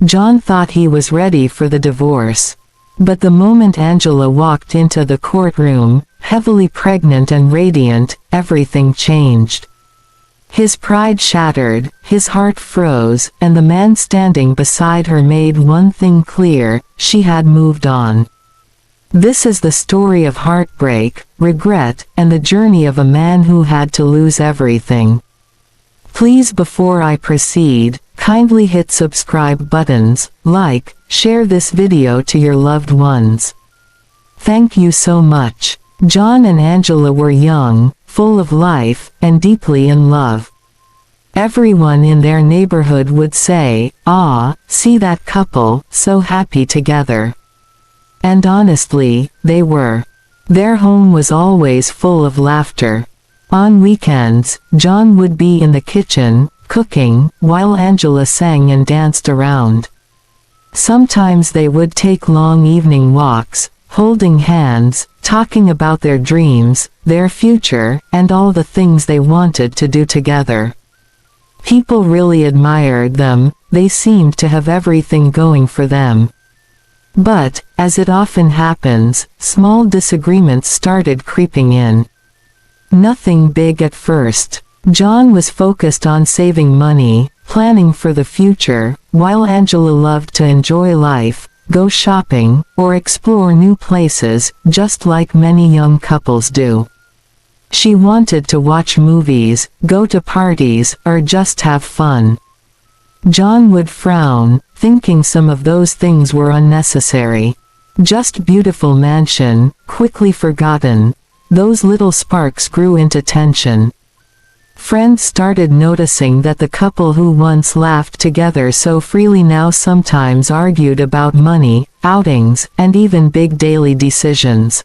John thought he was ready for the divorce. But the moment Angela walked into the courtroom, heavily pregnant and radiant, everything changed. His pride shattered, his heart froze, and the man standing beside her made one thing clear: she had moved on. This is the story of heartbreak, regret, and the journey of a man who had to lose everything. Please, before I proceed, kindly hit subscribe buttons, like, share this video to your loved ones. Thank you so much. John and Angela were young, full of life, and deeply in love. Everyone in their neighborhood would say, "Ah, see that couple, so happy together." And honestly, they were. Their home was always full of laughter. On weekends, John would be in the kitchen, cooking, while Angela sang and danced around. Sometimes they would take long evening walks, holding hands, talking about their dreams, their future, and all the things they wanted to do together. People really admired them, they seemed to have everything going for them. But, as it often happens, small disagreements started creeping in. Nothing big at first. John was focused on saving money, planning for the future, while Angela loved to enjoy life, go shopping, or explore new places, just like many young couples do. She wanted to watch movies, go to parties, or just have fun. John would frown, thinking some of those things were unnecessary. Just beautiful mansion, quickly forgotten. Those little sparks grew into tension. Friends started noticing that the couple who once laughed together so freely now sometimes argued about money, outings, and even big daily decisions.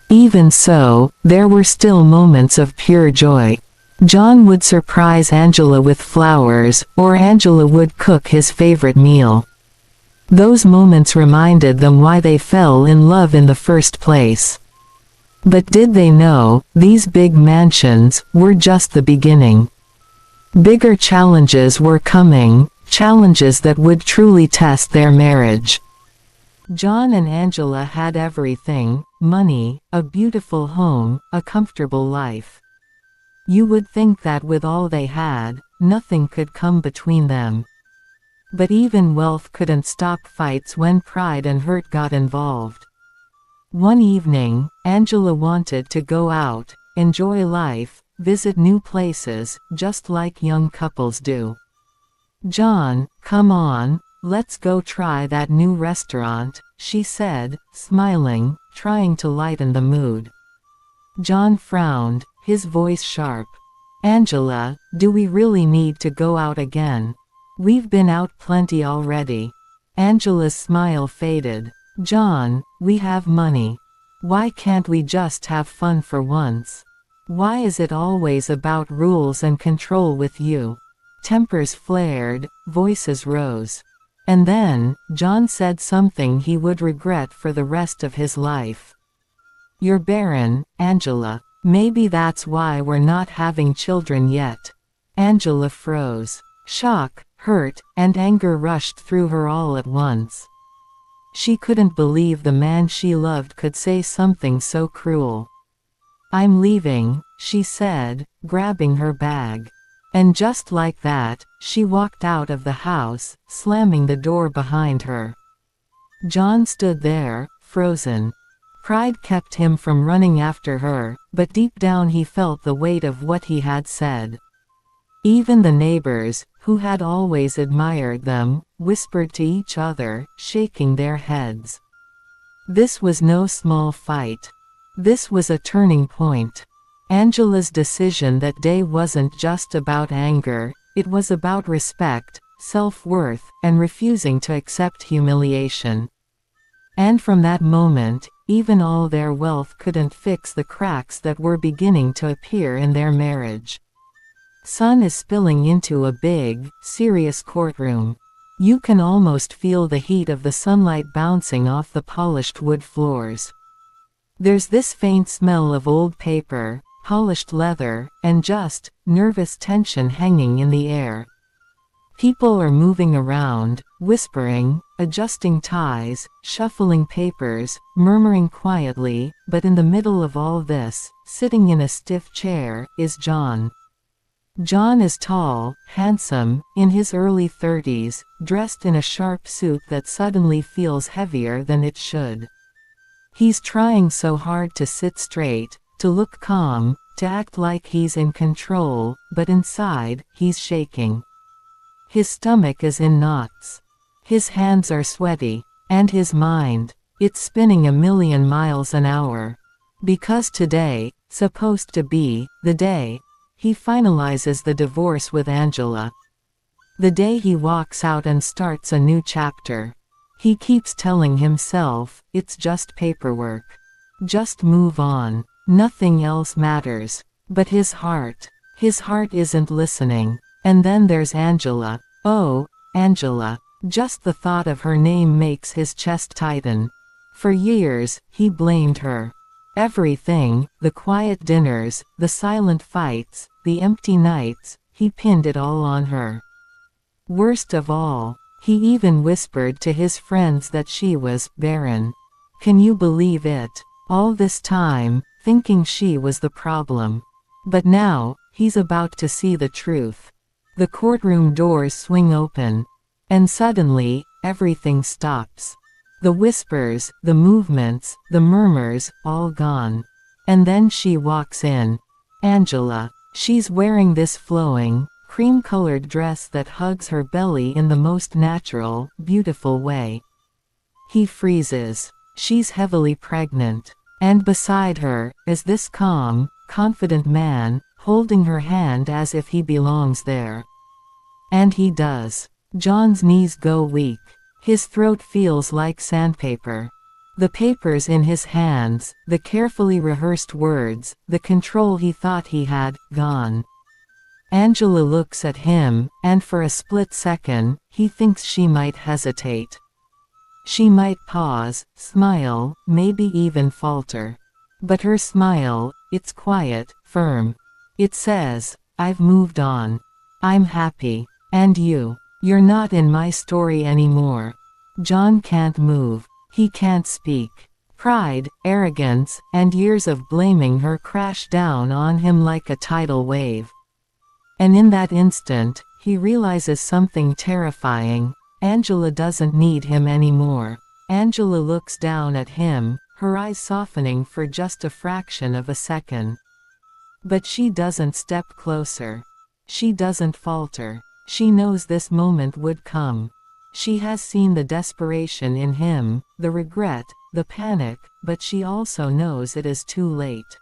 Even so, there were still moments of pure joy. John would surprise Angela with flowers, or Angela would cook his favorite meal. Those moments reminded them why they fell in love in the first place. But did they know, these big mansions were just the beginning? Bigger challenges were coming, challenges that would truly test their marriage. John and Angela had everything: money, a beautiful home, a comfortable life. You would think that with all they had, nothing could come between them. But even wealth couldn't stop fights when pride and hurt got involved. One evening, Angela wanted to go out, enjoy life, visit new places, just like young couples do. "John, come on, let's go try that new restaurant," she said, smiling, trying to lighten the mood. John frowned, his voice sharp. "Angela, do we really need to go out again? We've been out plenty already." Angela's smile faded. "John, we have money. Why can't we just have fun for once? Why is it always about rules and control with you?" Tempers flared, voices rose. And then, John said something he would regret for the rest of his life. "You're barren, Angela. Maybe that's why we're not having children yet." Angela froze. Shock, hurt, and anger rushed through her all at once. She couldn't believe the man she loved could say something so cruel. "I'm leaving," she said, grabbing her bag. And just like that, she walked out of the house, slamming the door behind her. John stood there, frozen. Pride kept him from running after her, but deep down he felt the weight of what he had said. Even the neighbors, who had always admired them, whispered to each other, shaking their heads. This was no small fight. This was a turning point. Angela's decision that day wasn't just about anger, it was about respect, self-worth, and refusing to accept humiliation. And from that moment, even all their wealth couldn't fix the cracks that were beginning to appear in their marriage. Sun is spilling into a big, serious courtroom. You can almost feel the heat of the sunlight bouncing off the polished wood floors. There's this faint smell of old paper, polished leather, and just, nervous tension hanging in the air. People are moving around, whispering, adjusting ties, shuffling papers, murmuring quietly, but in the middle of all this, sitting in a stiff chair, is John. John is tall, handsome, in his early 30s, dressed in a sharp suit that suddenly feels heavier than it should. He's trying so hard to sit straight, to look calm, to act like he's in control, but inside, he's shaking. His stomach is in knots. His hands are sweaty. And his mind, it's spinning a million miles an hour. Because today, supposed to be, the day, he finalizes the divorce with Angela. The day he walks out and starts a new chapter. He keeps telling himself, it's just paperwork. Just move on. Nothing else matters. But his heart isn't listening. And then there's Angela. Oh, Angela. Just the thought of her name makes his chest tighten. For years, he blamed her. Everything, the quiet dinners, the silent fights, the empty nights, he pinned it all on her. Worst of all, he even whispered to his friends that she was barren. Can you believe it? All this time, thinking she was the problem. But now, he's about to see the truth. The courtroom doors swing open. And suddenly, everything stops. The whispers, the movements, the murmurs, all gone. And then she walks in. Angela. She's wearing this flowing, cream-colored dress that hugs her belly in the most natural, beautiful way. He freezes. She's heavily pregnant. And beside her, is this calm, confident man, holding her hand as if he belongs there. And he does. John's knees go weak. His throat feels like sandpaper. The papers in his hands, the carefully rehearsed words, the control he thought he had, gone. Angela looks at him, and for a split second, he thinks she might hesitate. She might pause, smile, maybe even falter. But her smile, it's quiet, firm. It says, I've moved on. I'm happy. And you're not in my story anymore. John can't move. He can't speak. Pride, arrogance, and years of blaming her crash down on him like a tidal wave. And in that instant, he realizes something terrifying. Angela doesn't need him anymore. Angela looks down at him, her eyes softening for just a fraction of a second. But she doesn't step closer. She doesn't falter. She knows this moment would come. She has seen the desperation in him, the regret, the panic, but she also knows it is too late.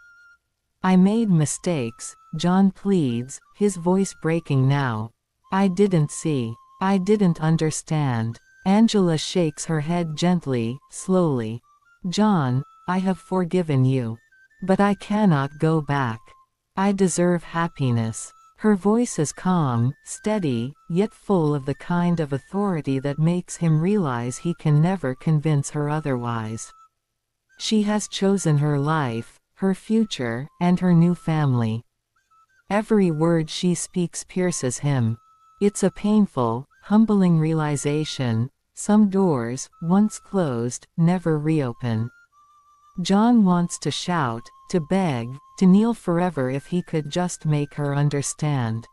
I made mistakes, John pleads, his voice breaking now. I didn't see. I didn't understand. Angela shakes her head gently, slowly. John, I have forgiven you. But I cannot go back. I deserve happiness. Her voice is calm, steady, yet full of the kind of authority that makes him realize he can never convince her otherwise. She has chosen her life, her future, and her new family. Every word she speaks pierces him. It's a painful, humbling realization. Some doors, once closed, never reopen. John wants to shout, to beg, to kneel forever if he could just make her understand.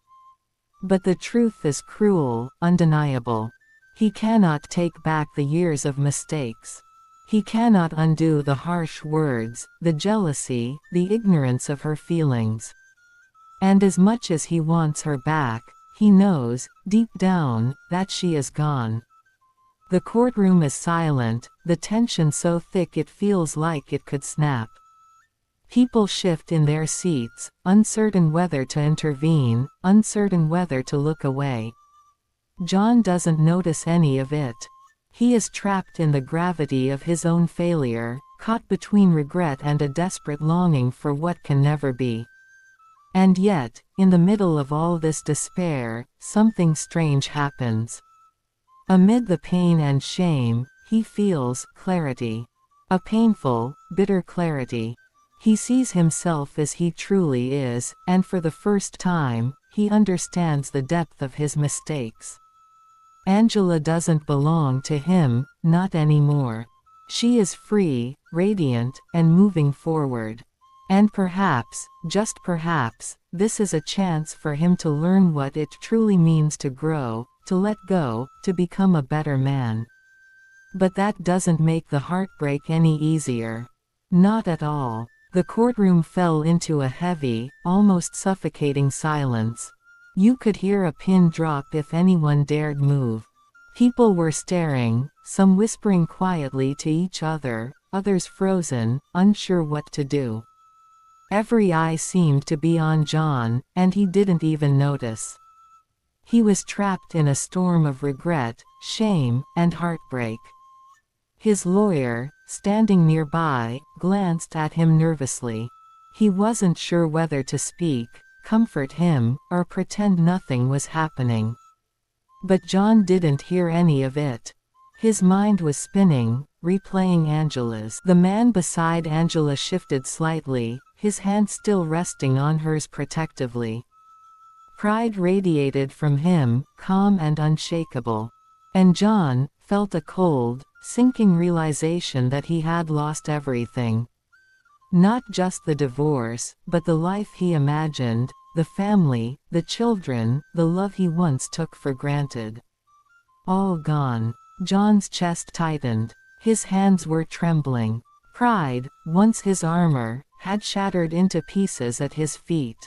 But the truth is cruel, undeniable. He cannot take back the years of mistakes. He cannot undo the harsh words, the jealousy, the ignorance of her feelings. And as much as he wants her back, he knows, deep down, that she is gone. The courtroom is silent, the tension so thick it feels like it could snap. People shift in their seats, uncertain whether to intervene, uncertain whether to look away. John doesn't notice any of it. He is trapped in the gravity of his own failure, caught between regret and a desperate longing for what can never be. And yet, in the middle of all this despair, something strange happens. Amid the pain and shame, he feels clarity. A painful, bitter clarity. He sees himself as he truly is, and for the first time, he understands the depth of his mistakes. Angela doesn't belong to him, not anymore. She is free, radiant, and moving forward. And perhaps, just perhaps, this is a chance for him to learn what it truly means to grow, to let go, to become a better man. But that doesn't make the heartbreak any easier. Not at all. The courtroom fell into a heavy, almost suffocating silence. You could hear a pin drop if anyone dared move. People were staring, some whispering quietly to each other, others frozen, unsure what to do. Every eye seemed to be on John, and he didn't even notice. He was trapped in a storm of regret, shame, and heartbreak. His lawyer, standing nearby, glanced at him nervously. He wasn't sure whether to speak, comfort him, or pretend nothing was happening. But John didn't hear any of it. His mind was spinning, replaying Angela's. The man beside Angela shifted slightly, his hand still resting on hers protectively. Pride radiated from him, calm and unshakable. And John felt a cold, sinking realization that he had lost everything. Not just the divorce, but the life he imagined, the family, the children, the love he once took for granted. All gone. John's chest tightened. His hands were trembling. Pride, once his armor, had shattered into pieces at his feet.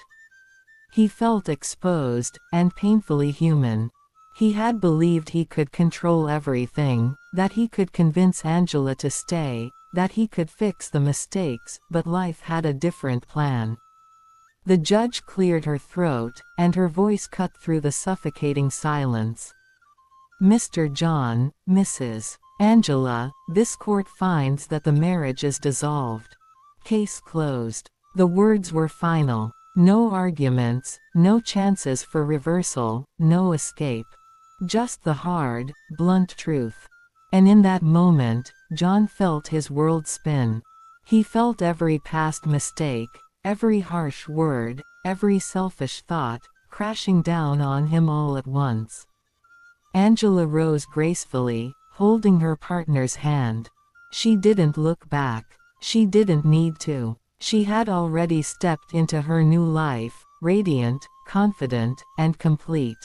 He felt exposed, and painfully human. He had believed he could control everything, that he could convince Angela to stay, that he could fix the mistakes, but life had a different plan. The judge cleared her throat, and her voice cut through the suffocating silence. Mr. John, Mrs. Angela, this court finds that the marriage is dissolved. Case closed. The words were final. No arguments, no chances for reversal, no escape. Just the hard, blunt truth. And in that moment, John felt his world spin. He felt every past mistake, every harsh word, every selfish thought, crashing down on him all at once. Angela rose gracefully, holding her partner's hand. She didn't look back. She didn't need to. She had already stepped into her new life, radiant, confident, and complete.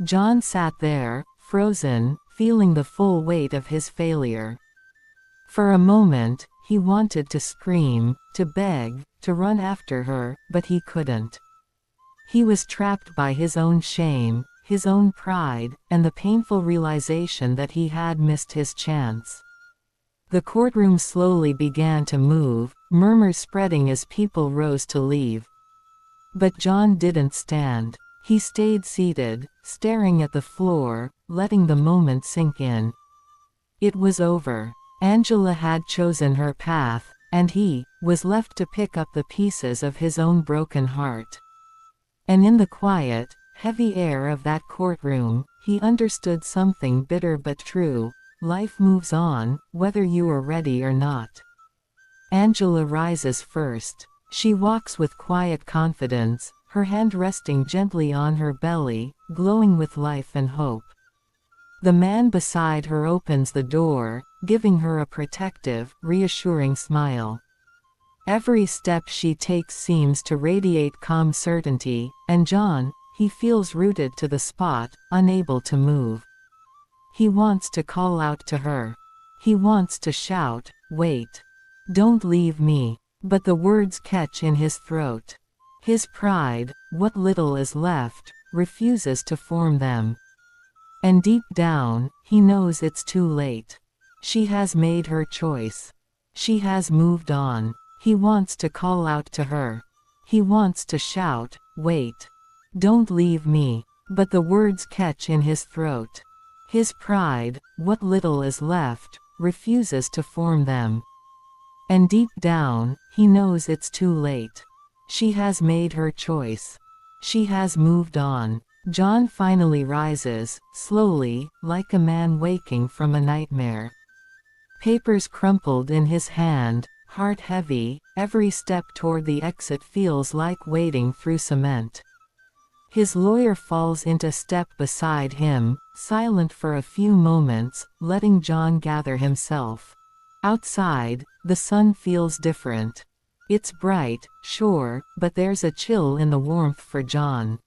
John sat there, frozen, feeling the full weight of his failure. For a moment, he wanted to scream, to beg, to run after her, but he couldn't. He was trapped by his own shame, his own pride, and the painful realization that he had missed his chance. The courtroom slowly began to move, murmurs spreading as people rose to leave. But John didn't stand. He stayed seated, staring at the floor, letting the moment sink in. It was over. Angela had chosen her path, and he was left to pick up the pieces of his own broken heart. And in the quiet, heavy air of that courtroom, he understood something bitter but true. Life moves on, whether you are ready or not. Angela rises first. She walks with quiet confidence, her hand resting gently on her belly, glowing with life and hope. The man beside her opens the door, giving her a protective, reassuring smile. Every step she takes seems to radiate calm certainty, and John, he feels rooted to the spot, unable to move. He wants to call out to her. He wants to shout, "Wait. Don't leave me." But the words catch in his throat. His pride, what little is left, refuses to form them. And deep down, he knows it's too late. She has made her choice. She has moved on. He wants to call out to her. He wants to shout, "Wait. Don't leave me." But the words catch in his throat. His pride, what little is left, refuses to form them. And deep down, he knows it's too late. She has made her choice. She has moved on. John finally rises, slowly, like a man waking from a nightmare. Papers crumpled in his hand, heart heavy, every step toward the exit feels like wading through cement. His lawyer falls into step beside him, silent for a few moments, letting John gather himself. Outside, the sun feels different. It's bright, sure, but there's a chill in the warmth for John.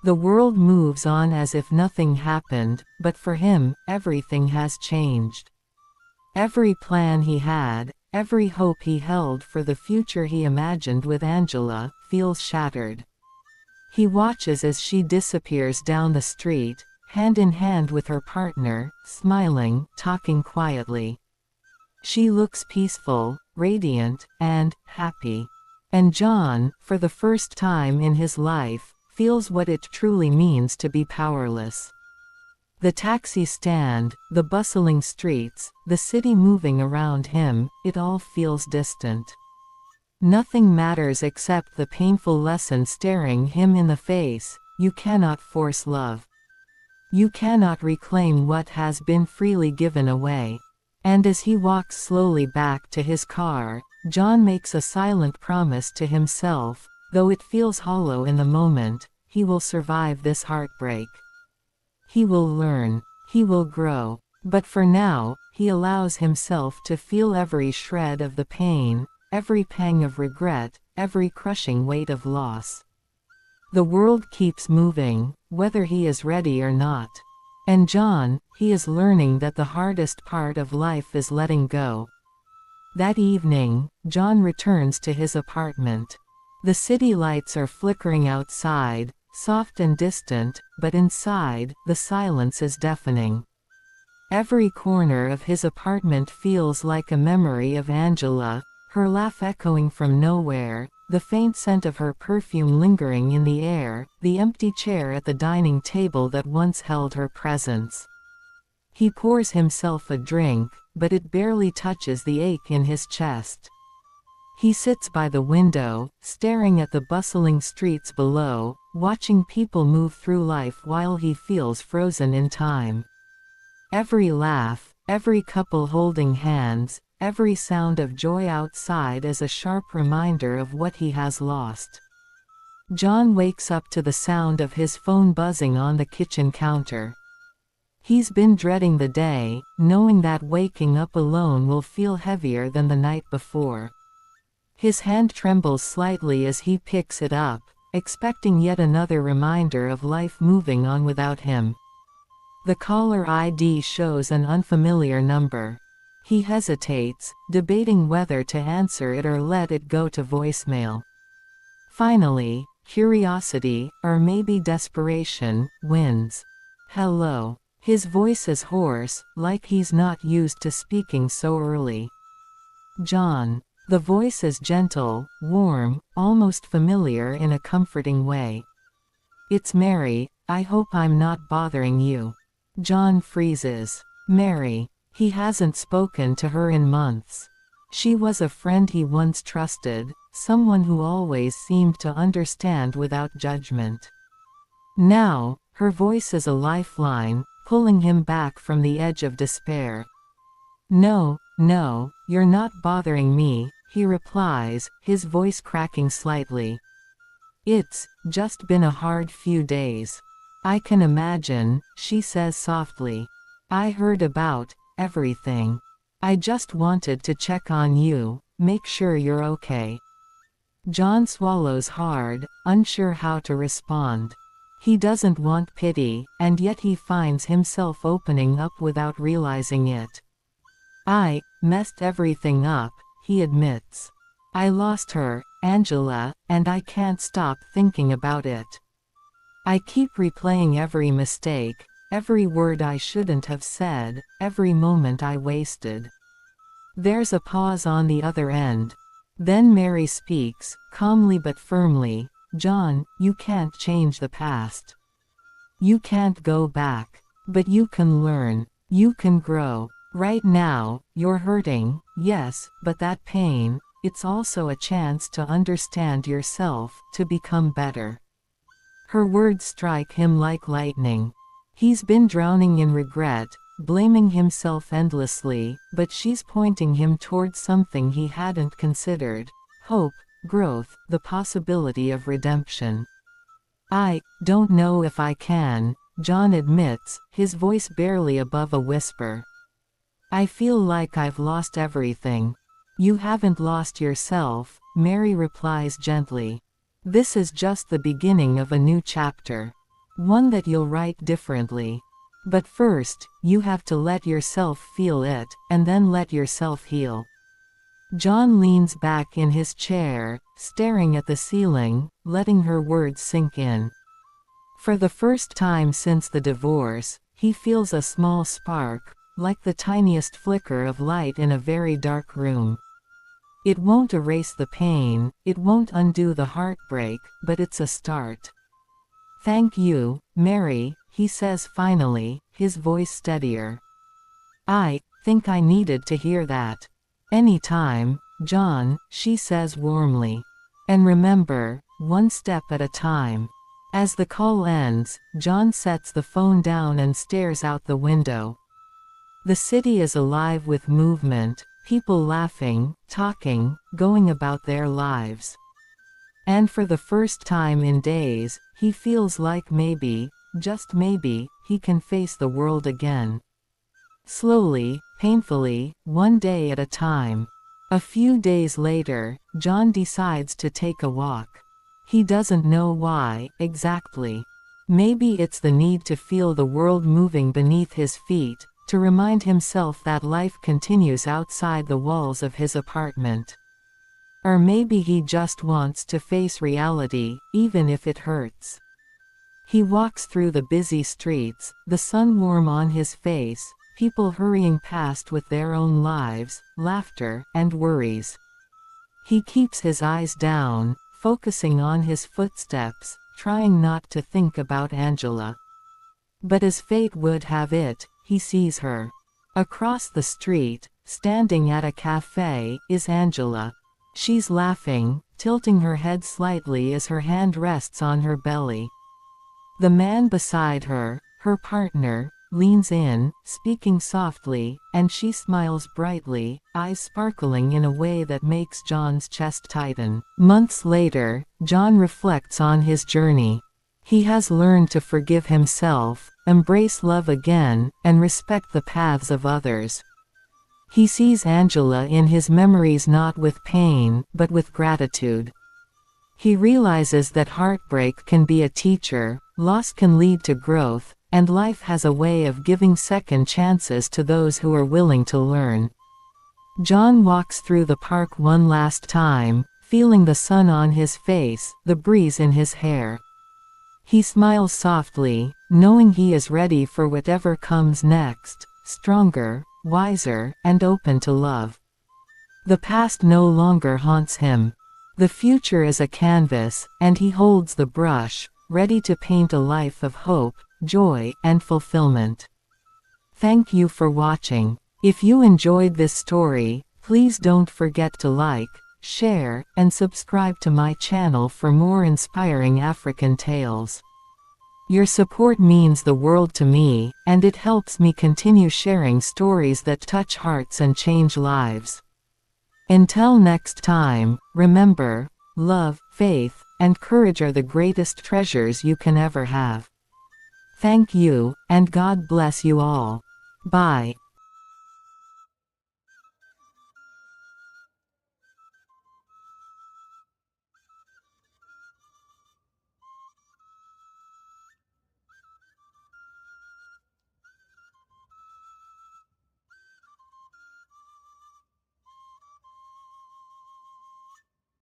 The world moves on as if nothing happened, but for him, everything has changed. Every plan he had, every hope he held for the future he imagined with Angela, feels shattered. He watches as she disappears down the street, hand in hand with her partner, smiling, talking quietly. She looks peaceful, radiant, and happy. And John, for the first time in his life, feels what it truly means to be powerless. The taxi stand, the bustling streets, the city moving around him, it all feels distant. Nothing matters except the painful lesson staring him in the face: you cannot force love. You cannot reclaim what has been freely given away. And as he walks slowly back to his car, John makes a silent promise to himself: though it feels hollow in the moment, he will survive this heartbreak. He will learn. He will grow. But for now, he allows himself to feel every shred of the pain, every pang of regret, every crushing weight of loss. The world keeps moving, whether he is ready or not. And John, he is learning that the hardest part of life is letting go. That evening, John returns to his apartment. The city lights are flickering outside, soft and distant, but inside, the silence is deafening. Every corner of his apartment feels like a memory of Angela, her laugh echoing from nowhere, the faint scent of her perfume lingering in the air, the empty chair at the dining table that once held her presence. He pours himself a drink, but it barely touches the ache in his chest. He sits by the window, staring at the bustling streets below, watching people move through life while he feels frozen in time. Every laugh, every couple holding hands, every sound of joy outside is a sharp reminder of what he has lost. John wakes up to the sound of his phone buzzing on the kitchen counter. He's been dreading the day, knowing that waking up alone will feel heavier than the night before. His hand trembles slightly as he picks it up, expecting yet another reminder of life moving on without him. The caller ID shows an unfamiliar number. He hesitates, debating whether to answer it or let it go to voicemail. Finally, curiosity, or maybe desperation, wins. "Hello." His voice is hoarse, like he's not used to speaking so early. "John." The voice is gentle, warm, almost familiar in a comforting way. "It's Mary, I hope I'm not bothering you." John freezes. Mary. He hasn't spoken to her in months. She was a friend he once trusted, someone who always seemed to understand without judgment. Now, her voice is a lifeline, pulling him back from the edge of despair. "No, no, you're not bothering me," he replies, his voice cracking slightly. "It's just been a hard few days." "I can imagine," she says softly. "I heard about everything. I just wanted to check on you, make sure you're okay." John swallows hard, unsure how to respond. He doesn't want pity, and yet he finds himself opening up without realizing it. "I messed everything up," he admits. "I lost her, Angela, and I can't stop thinking about it. I keep replaying every mistake, every word I shouldn't have said, every moment I wasted." There's a pause on the other end. Then Mary speaks, calmly but firmly. "John, you can't change the past. You can't go back. But you can learn. You can grow. Right now, you're hurting, yes, but that pain, it's also a chance to understand yourself, to become better." Her words strike him like lightning. He's been drowning in regret, blaming himself endlessly, but she's pointing him towards something he hadn't considered: hope, growth, the possibility of redemption. I don't know if I can, John admits, his voice barely above a whisper. I feel like I've lost everything. You haven't lost yourself, Mary replies gently. This is just the beginning of a new chapter. One that you'll write differently. But first, you have to let yourself feel it, and then let yourself heal. John leans back in his chair, staring at the ceiling, letting her words sink in. For the first time since the divorce, he feels a small spark, like the tiniest flicker of light in a very dark room. It won't erase the pain, it won't undo the heartbreak, but it's a start. Thank you, Mary, he says finally, his voice steadier. I think I needed to hear that. Any time, John, she says warmly. And remember, one step at a time. As the call ends, John sets the phone down and stares out the window. The city is alive with movement, people laughing, talking, going about their lives. And for the first time in days, he feels like maybe, just maybe, he can face the world again. Slowly, painfully, one day at a time. A few days later, John decides to take a walk. He doesn't know why, exactly. Maybe it's the need to feel the world moving beneath his feet, to remind himself that life continues outside the walls of his apartment. Or maybe he just wants to face reality, even if it hurts. He walks through the busy streets, the sun warm on his face, people hurrying past with their own lives, laughter, and worries. He keeps his eyes down, focusing on his footsteps, trying not to think about Angela. But as fate would have it, he sees her. Across the street, standing at a cafe, is Angela. She's laughing, tilting her head slightly as her hand rests on her belly. The man beside her, her partner, leans in, speaking softly, and she smiles brightly, eyes sparkling in a way that makes John's chest tighten. Months later, John reflects on his journey. He has learned to forgive himself, embrace love again, and respect the paths of others. He sees Angela in his memories not with pain, but with gratitude. He realizes that heartbreak can be a teacher, loss can lead to growth, and life has a way of giving second chances to those who are willing to learn. John walks through the park one last time, feeling the sun on his face, the breeze in his hair. He smiles softly, knowing he is ready for whatever comes next, stronger, wiser, and open to love. The past no longer haunts him. The future is a canvas, and he holds the brush, ready to paint a life of hope, joy, and fulfillment. Thank you for watching. If you enjoyed this story, please don't forget to like, share, and subscribe to my channel for more inspiring African tales. Your support means the world to me, and it helps me continue sharing stories that touch hearts and change lives. Until next time, remember, love, faith, and courage are the greatest treasures you can ever have. Thank you, and God bless you all. Bye.